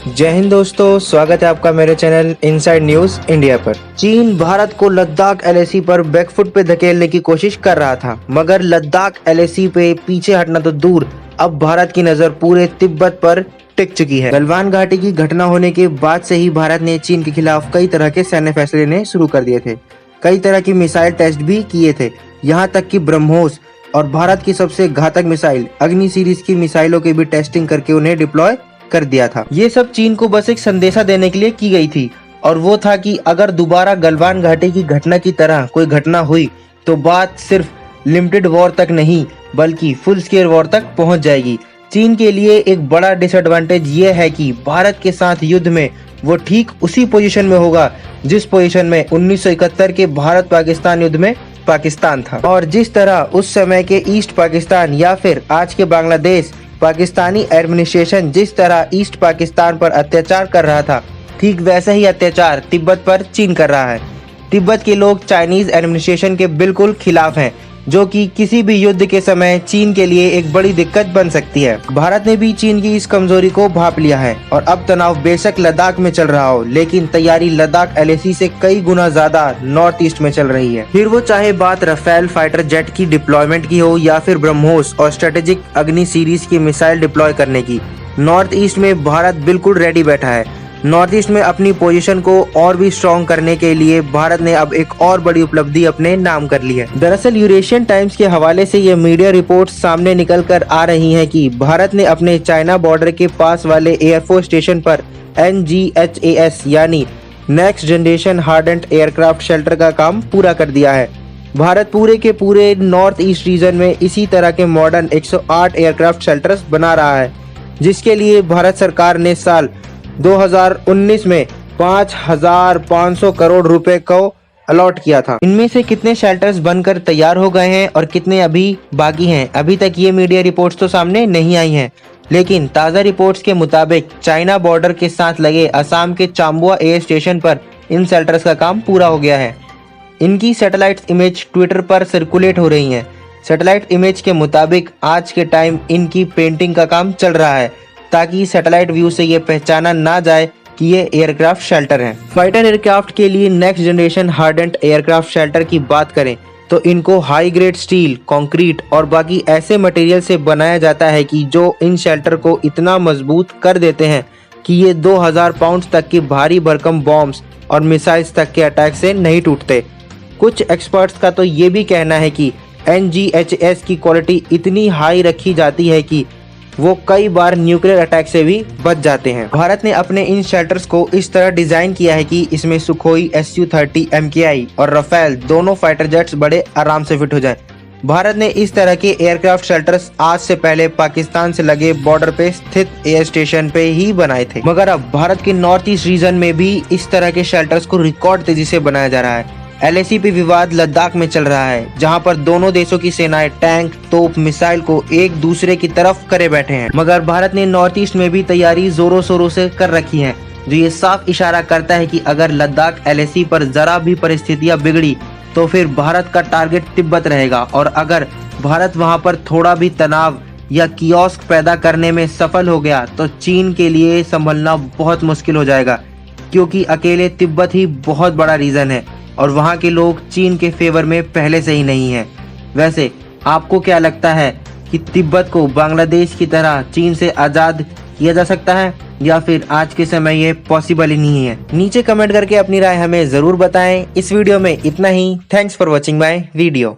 जय हिंद दोस्तों, स्वागत है आपका मेरे चैनल इनसाइड न्यूज इंडिया पर। चीन भारत को लद्दाख एलएसी पर बैकफुट पे धकेलने की कोशिश कर रहा था, मगर लद्दाख एलएसी पे पीछे हटना तो दूर, अब भारत की नजर पूरे तिब्बत पर टिक चुकी है। गलवान घाटी की घटना होने के बाद से ही भारत ने चीन के खिलाफ कई तरह के सैन्य फैसले लेने शुरू कर दिए थे। कई तरह की मिसाइल टेस्ट भी किए थे, यहाँ तक कि ब्रह्मोस और भारत की सबसे घातक मिसाइल अग्नि सीरीज की मिसाइलों की भी टेस्टिंग करके उन्हें डिप्लॉय कर दिया था। ये सब चीन को बस एक संदेशा देने के लिए की गई थी, और वो था कि अगर दोबारा गलवान घाटी की घटना की तरह कोई घटना हुई तो बात सिर्फ लिमिटेड वॉर तक नहीं बल्कि फुल स्केल वॉर तक पहुंच जाएगी। चीन के लिए एक बड़ा डिसएडवांटेज ये है कि भारत के साथ युद्ध में वो ठीक उसी पोजीशन में होगा जिस पोजीशन में 1971 के भारत पाकिस्तान युद्ध में पाकिस्तान था, और जिस तरह उस समय के ईस्ट पाकिस्तान या फिर आज के बांग्लादेश पाकिस्तानी एडमिनिस्ट्रेशन जिस तरह ईस्ट पाकिस्तान पर अत्याचार कर रहा था, ठीक वैसा ही अत्याचार तिब्बत पर चीन कर रहा है। तिब्बत के लोग चाइनीज एडमिनिस्ट्रेशन के बिल्कुल खिलाफ हैं, जो कि किसी भी युद्ध के समय चीन के लिए एक बड़ी दिक्कत बन सकती है। भारत ने भी चीन की इस कमजोरी को भांप लिया है, और अब तनाव बेशक लद्दाख में चल रहा हो, लेकिन तैयारी लद्दाख एलएसी से कई गुना ज्यादा नॉर्थ ईस्ट में चल रही है। फिर वो चाहे बात राफेल फाइटर जेट की डिप्लॉयमेंट की हो या फिर ब्रह्मोस और स्ट्रेटेजिक अग्नि सीरीज की मिसाइल डिप्लॉय करने की, नॉर्थ ईस्ट में भारत बिल्कुल रेडी बैठा है। नॉर्थ ईस्ट में अपनी पोजीशन को और भी स्ट्रॉन्ग करने के लिए भारत ने अब एक और बड़ी उपलब्धि अपने नाम कर ली है। दरअसल यूरेशियन टाइम्स के हवाले से ये मीडिया रिपोर्ट्स सामने निकल कर आ रही हैं कि भारत ने अपने चाइना बॉर्डर के पास वाले एयरफोर्स स्टेशन पर NGHAS यानी next generation hardened aircraft shelter का काम पूरा कर दिया है। भारत पूरे के पूरे नॉर्थ ईस्ट रीजन में इसी तरह के मॉडर्न 108 एयरक्राफ्ट शेल्टर्स बना रहा है, जिसके लिए भारत सरकार ने साल 2019 में 5,500 करोड़ रुपए को अलॉट किया था। इनमें से कितने शेल्टर्स बनकर तैयार हो गए हैं और कितने अभी बाकी हैं, अभी तक ये मीडिया रिपोर्ट्स तो सामने नहीं आई हैं, लेकिन ताज़ा रिपोर्ट्स के मुताबिक चाइना बॉर्डर के साथ लगे असम के चाम्बुआ एयर स्टेशन पर इन शेल्टर्स का काम पूरा हो गया है। इनकी सैटेलाइट इमेज ट्विटर पर सर्कुलेट हो रही हैं। सैटेलाइट इमेज के मुताबिक आज के टाइम इनकी पेंटिंग का काम चल रहा है, ताकि सैटेलाइट व्यू से ये पहचाना ना जाए कि ये एयरक्राफ्ट शेल्टर हैं। फाइटर एयरक्राफ्ट के लिए next generation hardened aircraft shelter की बात करें तो इनको हाई ग्रेड स्टील, कंक्रीट और बाकी ऐसे मटेरियल से बनाया जाता है कि जो इन शेल्टर को इतना मजबूत कर देते हैं कि ये 2000 पाउंड तक की भारी भरकम बॉम्ब्स और मिसाइल्स तक के अटैक से नहीं टूटते। कुछ एक्सपर्ट्स का तो ये भी कहना है कि NGHAS की क्वालिटी इतनी हाई रखी जाती है कि वो कई बार न्यूक्लियर अटैक से भी बच जाते हैं। भारत ने अपने इन शेल्टर्स को इस तरह डिजाइन किया है कि इसमें सुखोई Su-30 MKI और राफेल दोनों फाइटर जेट्स बड़े आराम से फिट हो जाएं। भारत ने इस तरह के एयरक्राफ्ट शेल्टर्स आज से पहले पाकिस्तान से लगे बॉर्डर पे स्थित एयर स्टेशन पे ही बनाए थे, मगर अब भारत के नॉर्थ ईस्ट रीजन में भी इस तरह के शेल्टर्स को रिकॉर्ड तेजी से बनाया जा रहा है। LAC पे विवाद लद्दाख में चल रहा है, जहां पर दोनों देशों की सेनाएं टैंक, तोप, मिसाइल को एक दूसरे की तरफ करे बैठे हैं, मगर भारत ने नॉर्थ ईस्ट में भी तैयारी जोरों शोरों से कर रखी है, जो ये साफ इशारा करता है कि अगर लद्दाख LAC पर जरा भी परिस्थितियां बिगड़ी तो फिर भारत का टारगेट तिब्बत रहेगा, और अगर भारत वहां पर थोड़ा भी तनाव या कियोस्क पैदा करने में सफल हो गया तो चीन के लिए संभलना बहुत मुश्किल हो जाएगा, क्योंकि अकेले तिब्बत ही बहुत बड़ा रीजन है और वहाँ के लोग चीन के फेवर में पहले से ही नहीं हैं। वैसे आपको क्या लगता है कि तिब्बत को बांग्लादेश की तरह चीन से आज़ाद किया जा सकता है, या फिर आज के समय ये पॉसिबल ही नहीं है? नीचे कमेंट करके अपनी राय हमें ज़रूर बताएं। इस वीडियो में इतना ही। Thanks for watching my video.